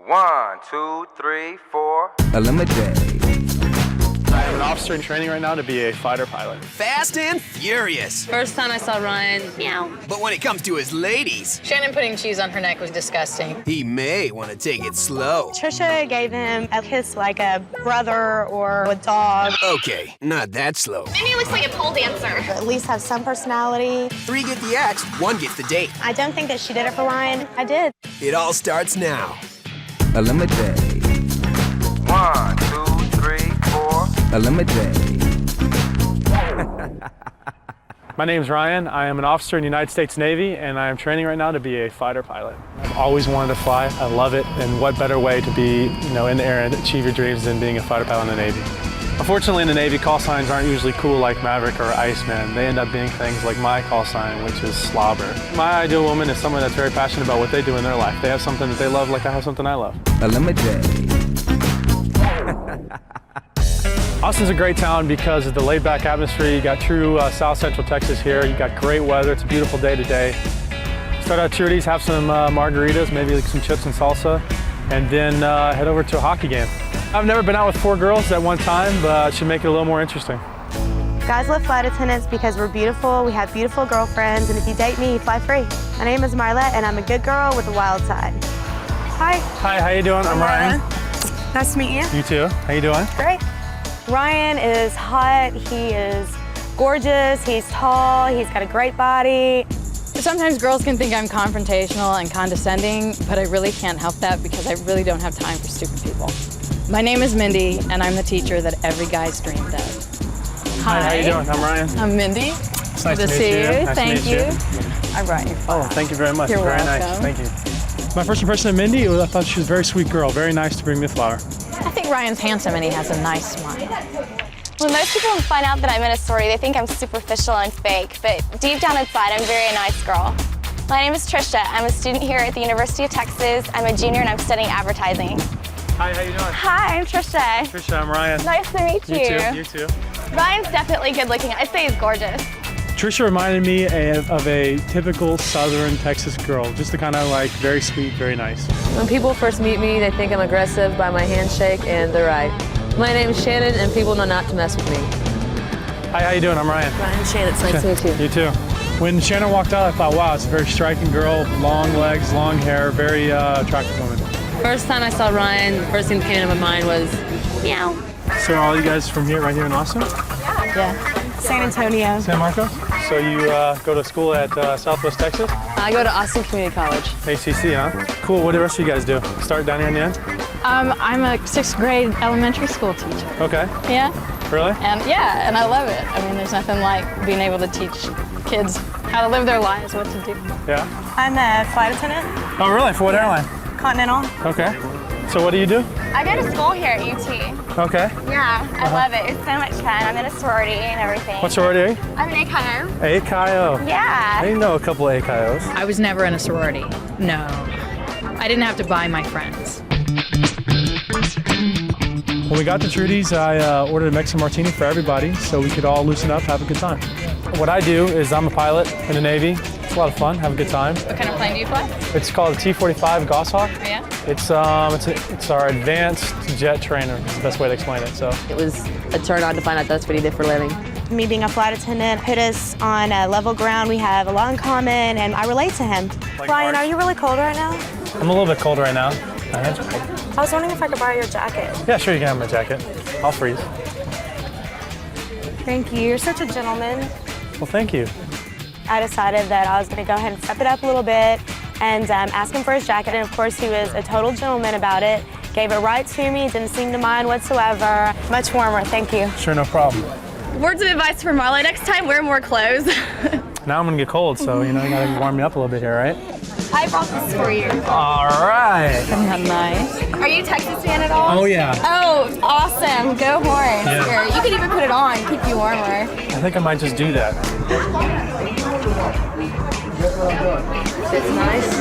1, 2, 3, 4. ElimiDATE. I am an officer in training right now to be a fighter pilot. Fast and furious. First time I saw Ryan, meow. But when it comes to his ladies, Shannon putting cheese on her neck was disgusting. he may want to take it slow. Tricia gave him a kiss like a brother or a dog. Okay, not that slow. Mindy looks like a pole dancer. At least have some personality. 3 get the axe, 1 gets the date. I don't think that she did it for Ryan. I did. It all starts now. ElimiDATE. 1, 2, 3, 4. ElimiDATE. My name's Ryan. I am an officer in the United States Navy, and I am training right now to be a fighter pilot. I've always wanted to fly. I love it, and what better way to be, in the air and achieve your dreams than being a fighter pilot in the Navy. Unfortunately, in the Navy, call signs aren't usually cool like Maverick or Iceman. They end up being things like my call sign, which is slobber. My ideal woman is someone that's very passionate about what they do in their life. They have something that they love like I have something I love. ElimiDATE. Austin's a great town because of the laid-back atmosphere. You got true South Central Texas here. You got great weather. It's a beautiful day today. Start out Trudy's, have some margaritas, maybe like some chips and salsa, and then head over to a hockey game. I've never been out with 4 girls at one time, but it should make it a little more interesting. Guys love flight attendants because we're beautiful, we have beautiful girlfriends, and if you date me, you fly free. My name is Marla, and I'm a good girl with a wild side. Hi. Hi, how you doing? I'm Ryan. Nice to meet you. You too. How you doing? Great. Ryan is hot, he is gorgeous, he's tall, he's got a great body. Sometimes girls can think I'm confrontational and condescending, but I really can't help that because I really don't have time for stupid people. My name is Mindy, and I'm the teacher that every guy's dreamed of. Hi, how you doing? I'm Ryan. I'm Mindy. It's nice Good to see you. Nice Thank to meet you. I brought you. Oh, thank you very much. You're very welcome. nice. Thank you. My first impression of Mindy, I thought she was a very sweet girl. Very nice to bring me a flower. I think Ryan's handsome and he has a nice smile. When most people find out that I'm in a sorority, they think I'm superficial and fake, but deep down inside, I'm very a nice girl. My name is Tricia. I'm a student here at the University of Texas. I'm a junior and I'm studying advertising. Hi, how you doing? Hi, I'm Tricia. Tricia, I'm Ryan. Nice to meet you. You too. Ryan's definitely good looking. I'd say he's gorgeous. Tricia reminded me of a typical Southern Texas girl, just the kind of very sweet, very nice. When people first meet me, they think I'm aggressive by my handshake, and they're right. My name is Shannon, and people know not to mess with me. Hi, how you doing? I'm Ryan. Ryan, Shannon, it's nice to meet you. You too. When Shannon walked out, I thought, wow, it's a very striking girl, long legs, long hair, very attractive woman. First time I saw Ryan, the first thing that came to my mind was, meow. So are all you guys from here, right here in Austin? Yeah. San Antonio. San Marcos? So you go to school at Southwest Texas? I go to Austin Community College. ACC, huh? Cool. What do the rest of you guys do? Start down here in the end? I'm a 6th grade elementary school teacher. Okay. Yeah. Really? And I love it. I mean, there's nothing like being able to teach kids how to live their lives, what to do. Yeah. I'm a flight attendant. Oh, really? For what airline? Continental. Okay. So what do you do? I go to school here at UT. Okay. Yeah, I love it. It's so much fun. I'm in a sorority and everything. What sorority are you? I'm an AKO. AKO. Yeah. I know a couple of AKOs. I was never in a sorority. No. I didn't have to buy my friends. When we got to Trudy's, I ordered a Mexican martini for everybody so we could all loosen up, have a good time. What I do is I'm a pilot in the Navy. It's a lot of fun, have a good time. What kind of plane do you fly? It's called a T-45 Goshawk. Oh, yeah? It's our advanced jet trainer. It's the best way to explain it. So It was a turn on to find out that's what he did for a living. Me being a flight attendant put us on a level ground. We have a lot in common, and I relate to him. Ryan, are you really cold right now? I'm a little bit cold right now. My hands are cold. I was wondering if I could borrow your jacket. Yeah, sure, you can have my jacket. I'll freeze. Thank you. You're such a gentleman. Well, thank you. I decided that I was going to go ahead and step it up a little bit and ask him for his jacket. And of course, he was a total gentleman about it. Gave it right to me, didn't seem to mind whatsoever. Much warmer, thank you. Sure, no problem. Words of advice for Marla. Next time, wear more clothes. Now I'm gonna get cold, so you gotta warm me up a little bit here, right? I brought this for you. All right. Isn't that nice? Are you a Texas fan at all? Oh yeah. Oh, awesome. Go Horns. Yeah. Here, you could even put it on, keep you warmer. I think I might just do that. It's nice.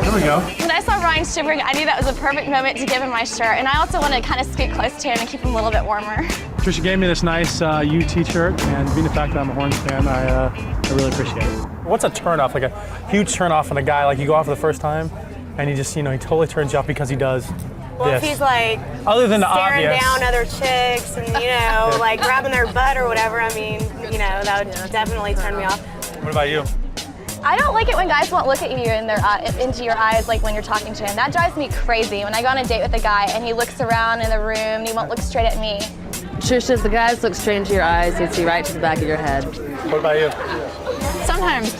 There we go. When I saw Ryan shivering, I knew that was a perfect moment to give him my shirt. And I also want to kind of scoot close to him and keep him a little bit warmer. Tricia gave me this nice UT shirt, and being the fact that I'm a Horns fan, I really appreciate it. What's a turnoff? Like a huge turnoff on a guy, like you go out for the first time, and he just, he totally turns you off because he does Well, if this. he's like Other than the staring obvious. down other chicks and, like grabbing their butt or whatever, I mean, that would definitely turn me off. What about you? I don't like it when guys won't look at you into your eyes like when you're talking to him. That drives me crazy. When I go on a date with a guy and he looks around in the room and he won't look straight at me. Tricia, if the guys look straight into your eyes, he'd see right to the back of your head. What about you? Sometimes,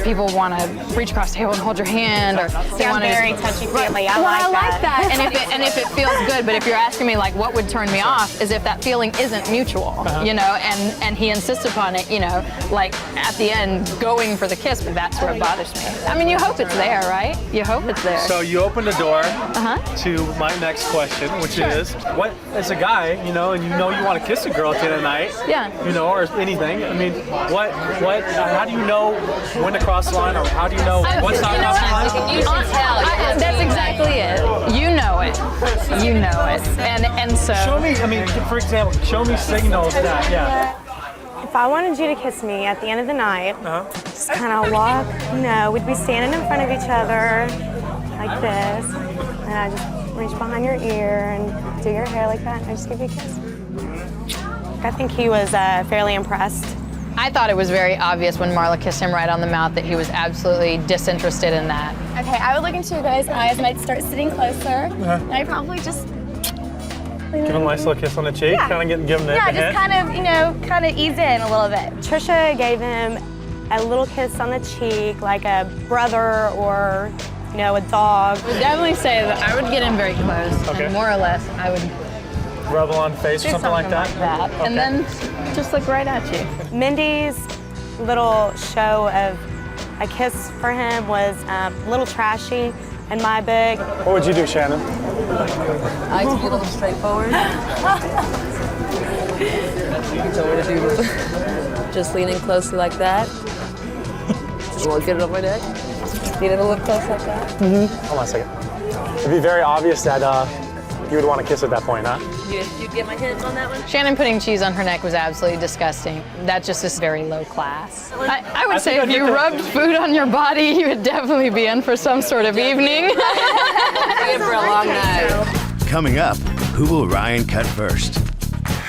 people want to reach across the table and hold your hand, or they want to. Very touchy-feely. I I like like that, and if it feels good. But if you're asking me like what would turn me off, is if that feeling isn't mutual, and he insists upon it, like at the end going for the kiss, but that's where it bothers me. I mean, you hope it's there, right? You hope it's there. So you open the door to my next question, which is, what as a guy, and you want to kiss a girl at the end of the night, or anything. I mean, how do you know when to cross the line, or how do you know what's not crossing the line? You should tell. That's exactly it. You know it. And so. Show me. I mean, for example, show me signals that. Yeah. If I wanted you to kiss me at the end of the night, just kind of walk, we'd be standing in front of each other like this, and I just reach behind your ear and do your hair like that, and I just give you a kiss. I think he was fairly impressed. I thought it was very obvious when Marla kissed him right on the mouth that he was absolutely disinterested in that. Okay, I would look into a guy's eyes and I'd start sitting closer. And I'd probably just Give him a nice little kiss on the cheek, kind of give him the hint. just kind of ease in a little bit. Tricia gave him a little kiss on the cheek, like a brother or, a dog. I would definitely say that I would get in very close, and more or less I would rub on the face or something like that. Okay. And then just look right at you. Mindy's little show of a kiss for him was a little trashy in my book. What would you do, Shannon? I like to be a little straightforward. You told me to do this. Just lean in closely like that. You want to get it up my neck? Lean in a little close like that. Hold on a second. It'd be very obvious that you would want to kiss at that point, huh? You get my hints on that one? Shannon putting cheese on her neck was absolutely disgusting. That just is very low class. I would say if you rubbed food on your body, you would definitely be in for some sort of evening. Be in for a long night. Coming up, who will Ryan cut first?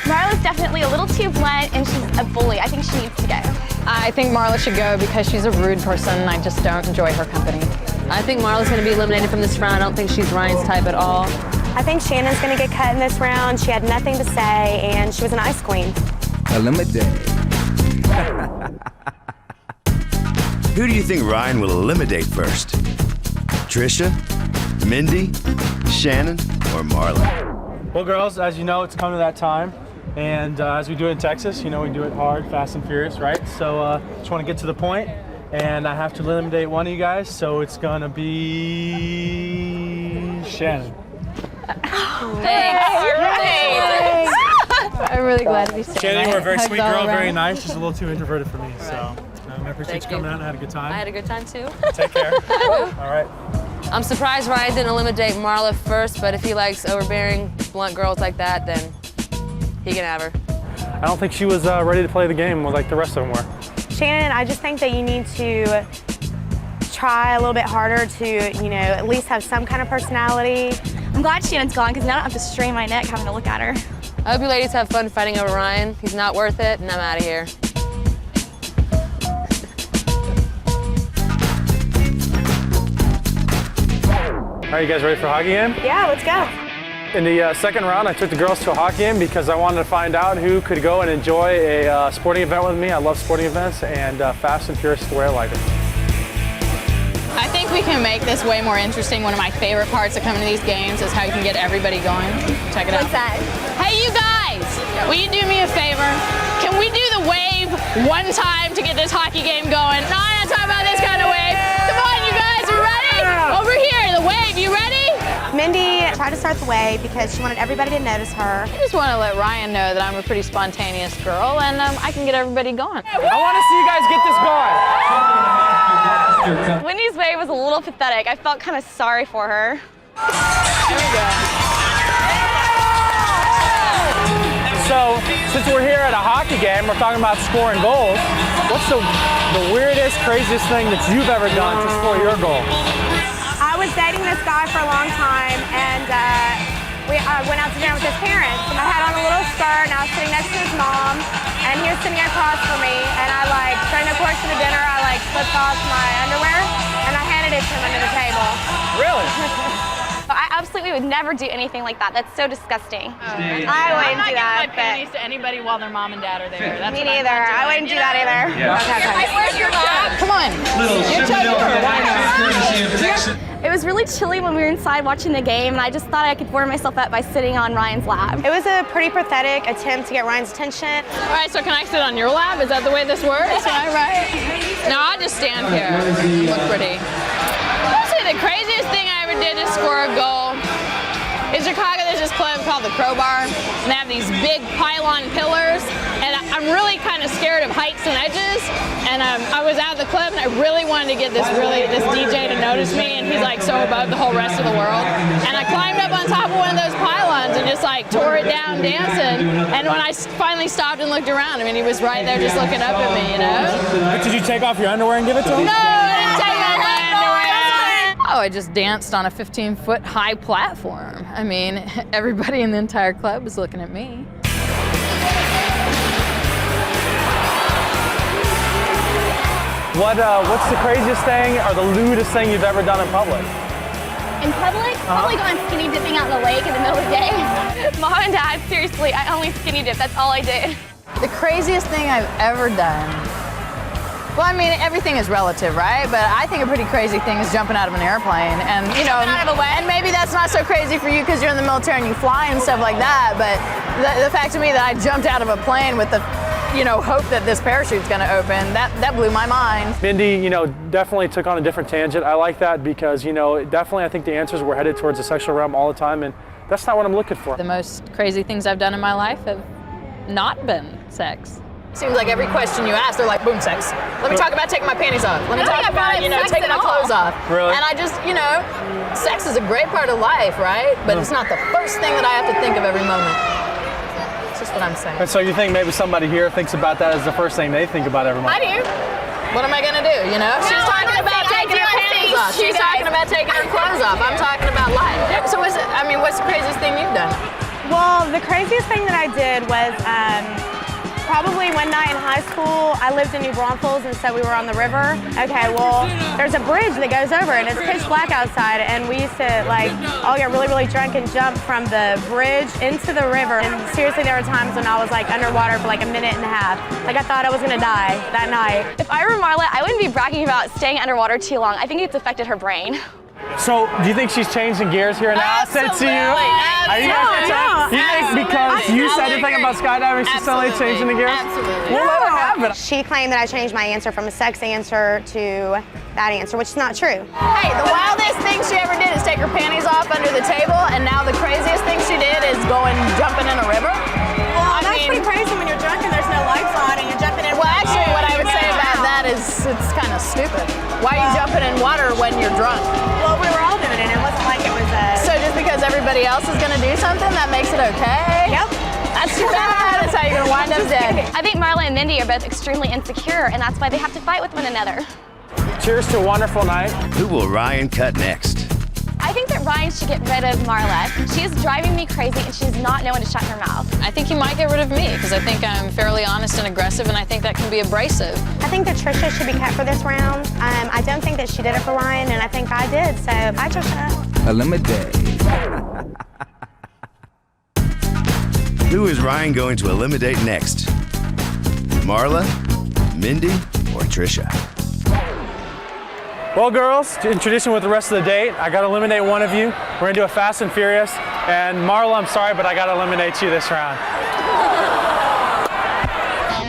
Marla's definitely a little too blunt and she's a bully. I think she needs to go. I think Marla should go because she's a rude person and I just don't enjoy her company. I think Marla's going to be eliminated from this round. I don't think she's Ryan's type at all. I think Shannon's going to get cut in this round. She had nothing to say, and she was an ice queen. ElimiDATE. Who do you think Ryan will eliminate first? Tricia, Mindy, Shannon, or Marla? Well, girls, as you know, it's come to that time. And as we do it in Texas, we do it hard, fast and furious, right? So just want to get to the point, and I have to eliminate one of you guys, so it's going to be Shannon. Thanks. I'm really glad to be sitting. Shannon, you're a very Hugs sweet all girl, very around. nice, just a little too introverted for me. So I appreciate you coming out and had a good time. I had a good time too. Take care. All right. I'm surprised Ryan didn't eliminate Marla first, but if he likes overbearing, blunt girls like that, then he can have her. I don't think she was ready to play the game like the rest of them were. Shannon, I just think that you need to try a little bit harder to, at least have some kind of personality. I'm glad Shannon's gone because now I don't have to strain my neck having to look at her. I hope you ladies have fun fighting over Ryan. He's not worth it, and I'm out of here. All right, you guys ready for a hockey game? Yeah, let's go. In the second round, I took the girls to a hockey game because I wanted to find out who could go and enjoy a sporting event with me. I love sporting events, and Fast and Furious is the way I like it. I think we can make this way more interesting. One of my favorite parts of coming to these games is how you can get everybody going. Check it out. What's that? Hey, you guys, will you do me a favor? Can we do the wave one time to get this hockey game going? No, I'm not talking about this kind of wave. Come on, you guys, are ready? Over here, the wave, you ready? Mindy tried to start the wave because she wanted everybody to notice her. I just want to let Ryan know that I'm a pretty spontaneous girl and I can get everybody going. I want to see you guys get this going. Wendy's wave was a little pathetic. I felt kind of sorry for her. There we go. So, since we're here at a hockey game, we're talking about scoring goals. What's the weirdest, craziest thing that you've ever done to score your goal? I was dating this guy for a long time, and we went out to dinner with his parents. And I had on a little skirt, and I was sitting next to his mom, and he was sitting across from me. And I, like, during the course of the dinner, I, like, slipped off my underwear, and I handed it to him under the table. Really? I absolutely would never do anything like that. That's so disgusting. I wouldn't do that. I'm not giving my panties to anybody while their mom and dad are there. That's Me neither. I wouldn't do that either. Where's your lab? Come on. It was really chilly when we were inside watching the game, and I just thought I could warm myself up by sitting on Ryan's lap. It was a pretty pathetic attempt to get Ryan's attention. All right, so can I sit on your lap? Is that the way this works? Am I right? No, I'll just stand here. Look pretty. I'll say the craziest thing I ever did to score a goal. In Chicago, there's this club called the Crowbar, and they have these big pylon pillars, and I'm really kind of scared of heights and edges, and I was out of the club, and I really wanted to get this DJ to notice me, and he's like so above the whole rest of the world, and I climbed up on top of one of those pylons and just like tore it down dancing, and when I finally stopped and looked around, I mean, he was right there just looking up at me, you know? Did you take off your underwear and give it to him? No, I didn't take off my underwear. Oh, I just danced on a 15-foot high platform. I mean, everybody in the entire club was looking at me. What's the craziest thing or the lewdest thing you've ever done in public? In public, probably going skinny dipping out in the lake in the middle of the day. Mom and Dad, seriously, I only skinny dip. That's all I did. The craziest thing I've ever done. Well, I mean, everything is relative, right? But I think a pretty crazy thing is jumping out of an airplane. And, you know, and maybe that's not so crazy for you because you're in the military and you fly and stuff like that. But the fact to me that I jumped out of a plane with the, you know, hope that this parachute's gonna open, that blew my mind. Mindy, you know, definitely took on a different tangent. I like that because, you know, definitely I think the answers were headed towards the sexual realm all the time, and that's not what I'm looking for. The most crazy things I've done in my life have not been sex. Seems like every question you ask, they're like, boom, sex. Let me talk about taking my panties off. Let me talk about, you know, taking my clothes off. Really? And I just, you know, sex is a great part of life, right? But it's not the first thing that I have to think of every moment. That's just what I'm saying. And so you think maybe somebody here thinks about that as the first thing they think about every moment? I do. What am I gonna do, you know? She's talking about taking her panties off. She's talking about taking her clothes off. I'm talking about life. So what's the craziest thing you've done? Well, the craziest thing that I did was probably one night in high school. I lived in New Braunfels, and so we were on the river. Okay, well, there's a bridge that goes over, and it's pitch black outside, and we used to, like, all get really, really drunk and jump from the bridge into the river. And seriously, there were times when I was, like, underwater for, like, a minute and a half. Like, I thought I was gonna die that night. If I were Marla, I wouldn't be bragging about staying underwater too long. I think it's affected her brain. So, do you think she's changing gears here now? Absolutely. To you? Are you guys No. you think because you said anything about skydiving, she's suddenly changing the gears? Absolutely. Well, let her have it. She claimed that I changed my answer from a sex answer to that answer, which is not true. Hey, the wildest thing she ever did is take her panties off under the table, and now the craziest thing she did is going jumping in a river. Well, that's pretty crazy when you're drunk and there's no lights on and you're jumping in. Well, actually, what I would say about that is it's kind of stupid. Why are you jumping in water when you're drunk? Well, we were all doing it. It wasn't like it was a... So just because everybody else is going to do something, that makes it okay? Yep. That's too bad. That's how you're going to wind up dead. I think Marla and Mindy are both extremely insecure, and that's why they have to fight with one another. Cheers to a wonderful night. Who will Ryan cut next? I think that Ryan should get rid of Marla. She is driving me crazy, and she does not know when to shut her mouth. I think he might get rid of me because I think I'm fairly honest and aggressive, and I think that can be abrasive. I think that Tricia should be cut for this round. I don't think that she did it for Ryan, and I think I did. So, bye, Tricia. ElimiDATE. Who is Ryan going to eliminate next? Marla, Mindy, or Tricia? Well, girls, in tradition with the rest of the date, I got to eliminate one of you. We're going to do a Fast and Furious. And Marla, I'm sorry, but I got to eliminate you this round.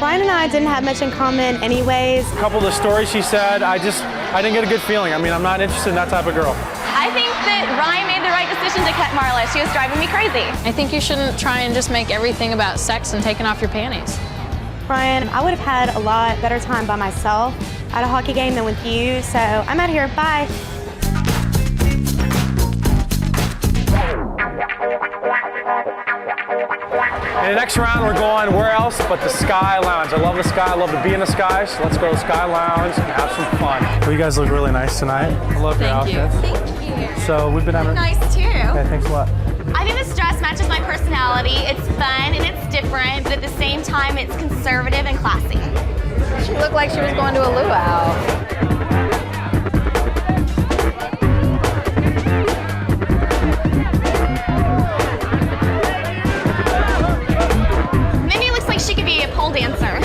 Ryan and I didn't have much in common anyways. A couple of the stories she said, I didn't get a good feeling. I mean, I'm not interested in that type of girl. I think that Ryan made the right decision to cut Marla. She was driving me crazy. I think you shouldn't try and just make everything about sex and taking off your panties. Ryan, I would have had a lot better time by myself at a hockey game than with you, so I'm out of here. Bye. In the next round, we're going where else but the Sky Lounge. I love the Sky. I love to be in the Sky, so let's go to the Sky Lounge and have some fun. Well, you guys look really nice tonight. I love your outfits. Thank you. So we've been having. Nice too. Okay, thanks a lot. I think this dress matches my personality. It's fun and it's different, but at the same time, it's conservative and classy. She looked like she was going to a luau. Mindy looks like she could be a pole dancer.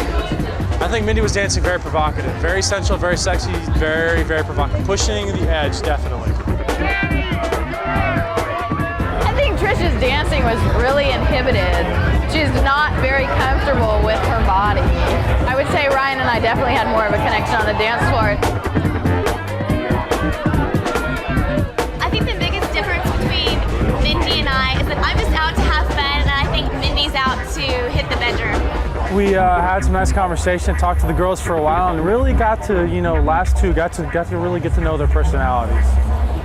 I think Mindy was dancing very provocative, very sensual, very sexy, very, very provocative. Pushing the edge, definitely. I think Tricia's dancing was really inhibited. She's not very comfortable with her body. I would say Ryan and I definitely had more of a connection on the dance floor. I think the biggest difference between Mindy and I is that I'm just out to have fun, and I think Mindy's out to hit the bedroom. We had some nice conversation, talked to the girls for a while, and really got to, last two got to really get to know their personalities.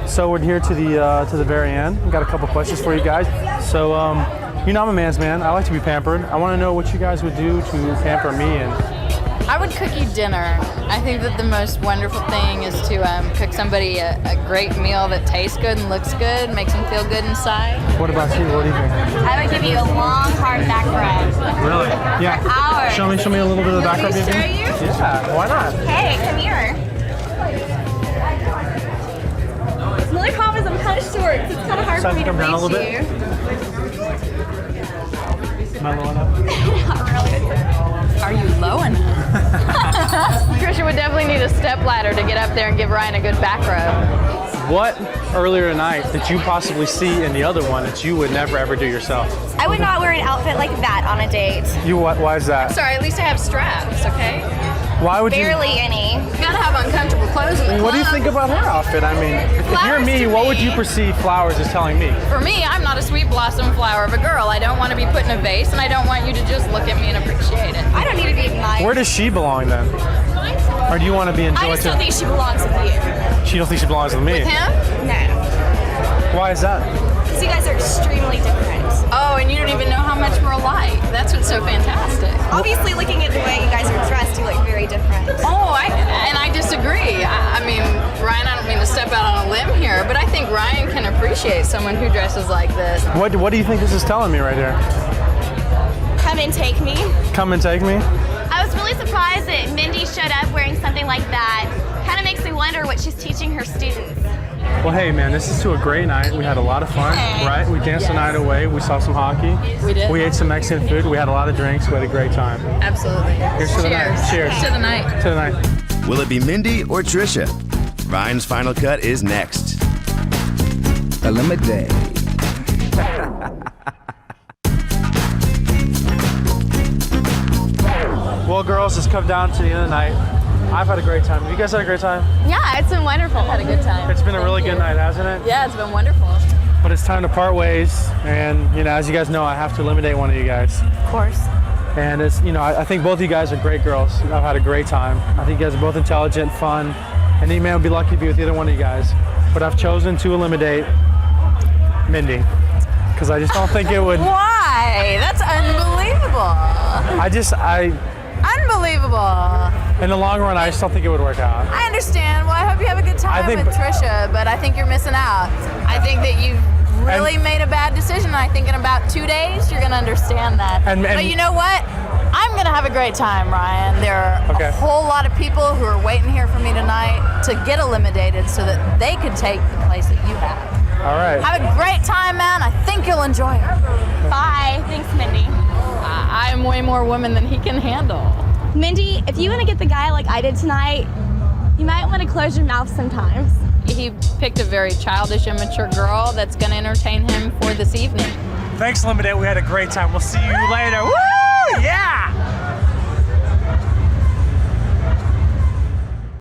So we're here to the very end. We've got a couple questions for you guys. So, I'm a man's man. I like to be pampered. I want to know what you guys would do to pamper me. And I would cook you dinner. I think that the most wonderful thing is to cook somebody a great meal that tastes good and looks good, makes them feel good inside. what about you? What do you think? I would give you a long, hard back rub. Really? Yeah. For hours. Show me a little bit of the back rub. Want me to show you? Yeah. Why not? Hey, come here. The only problem is I'm kind of short, so it's kind of hard So for me to come down a reach little you. bit? Am I low enough? Not really. Are you low enough? Tricia would definitely need a step ladder to get up there and give Ryan a good back rub. What earlier tonight did you possibly see in the other one that you would never ever do yourself? I would not wear an outfit like that on a date. Why is that? Sorry, at least I have straps, okay? Why would Barely any. You gotta have uncomfortable clothes in the What do you club. think about her outfit? I mean, if you're Flowers me, to what would me. you perceive Flowers as telling me? For me, I'm not a sweet blossom flower of a girl. I don't want to be put in a vase, and I don't want you to just look at me and appreciate it. I don't need to be admired. Where does she belong then? Or do you want to be I enjoyed just too? don't think she belongs with you. She don't think she belongs with me. Him? No. Why is that? Because you guys are extremely different. Oh, and you don't even know how much we're alike. That's what's so fantastic. Obviously, looking at the way you guys are dressed, you look very different. Oh, I disagree. I mean, Ryan, I don't mean to step out on a limb here, but I think Ryan can appreciate someone who dresses like this. What do you think this is telling me right here? Come and take me. Come and take me? I was really surprised that Mindy showed up wearing something like that. Kind of makes me wonder what she's teaching her students. Well, hey, man, this is to a great night. We had a lot of fun, right? We danced the night away. We saw some hockey. We did. We ate some Mexican food. We had a lot of drinks. We had a great time. Absolutely. Here's to the night. Cheers. To the night. To the night. Will it be Mindy or Tricia? Ryan's final cut is next. ElimiDATE. Well, girls, it's come down to the end of the night. I've had a great time. Have you guys had a great time? Yeah, it's been wonderful. Had a good time. It's been a really good night, hasn't it? Yeah, it's been wonderful. But it's time to part ways. And, as you guys know, I have to eliminate one of you guys. Of course. And it's, I think both of you guys are great girls. I've had a great time. I think you guys are both intelligent, fun, and any man would be lucky to be with either one of you guys. But I've chosen to eliminate Mindy, because I just don't think it would. Why? That's unbelievable. Unbelievable. In the long run, I just don't think it would work out. I understand. Well, I hope you have a good time I think- with Tricia, but I think you're missing out. I think that you've really made a bad decision. I think in about 2 days, you're going to understand that. But you know what? I'm going to have a great time, Ryan. There are a whole lot of people who are waiting here for me tonight to get eliminated so that they could take the place that you have. All right. Have a great time, man. I think you'll enjoy it. Bye. Thanks, Mindy. I'm way more woman than he can handle. Mindy, if you want to get the guy like I did tonight, you might want to close your mouth sometimes. He picked a very childish, immature girl that's going to entertain him for this evening. Thanks, ElimiDATE. We had a great time. We'll see you later. Woo! Yeah!